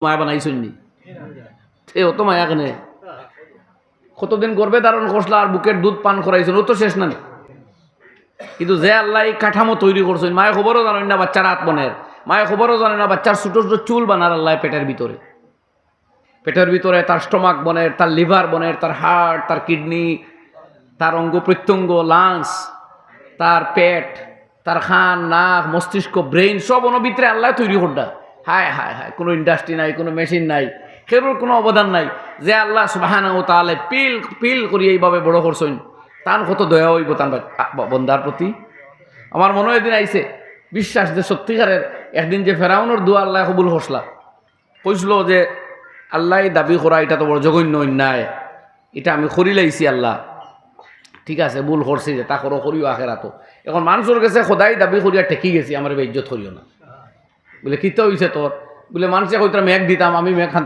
মায়া বানাইছেন নি সে অত মায়া কেনে কতদিন গর্বে ধারণ করছিল আর বুকের দুধ পান করাইছেন ও তো শেষ না কিন্তু যে আল্লাহ এই কাঠামো তৈরি করছেন মায়ের খবরও জানেন না বাচ্চার হাত বনের মায়ের খবরও জানে না বাচ্চার ছোটো ছোটো চুল বানার আল্লাহ পেটের ভিতরে তার স্টমাক বনের তার লিভার বনের তার হার্ট তার কিডনি তার অঙ্গ প্রত্যঙ্গ লাংস তার পেট তার খান নাক মস্তিষ্ক ব্রেইন সব ভিতরে আল্লাহ তৈরি করডা হায় হায় হায় কোনো ইন্ডাস্ট্রি নাই কোনো মেশিন নাই সেগুলোর কোনো অবদান নাই যে আল্লাহ সুবহানাহু ওয়া তাআলা পিল করি এইভাবে বড় করছেন তার কত দয়া হইব তার বন্দার প্রতি আমার মনে হয় এদিন আইছে বিশ্বাস যে সত্যিকারের একদিন যে ফেরাউনের দোয়া আল্লাহ কবুল হসলা কইছিল যে আল্লাহ দাবি করা এটা তো বড় জঘন্য অন্যায় এটা আমি করি লাইছি আল্লাহ ঠিক আছে ভুল করছি যে তা করো করিও আখেরাতো এখন মানুষের কাছে খোদাই দাবি করিয়া ঠেকি গেছি আমার ইজ্জত করিও না বলে কিতা হইছে তোর বলে মানুষে কইতাম মেঘ দিতাম আমি মেঘ খান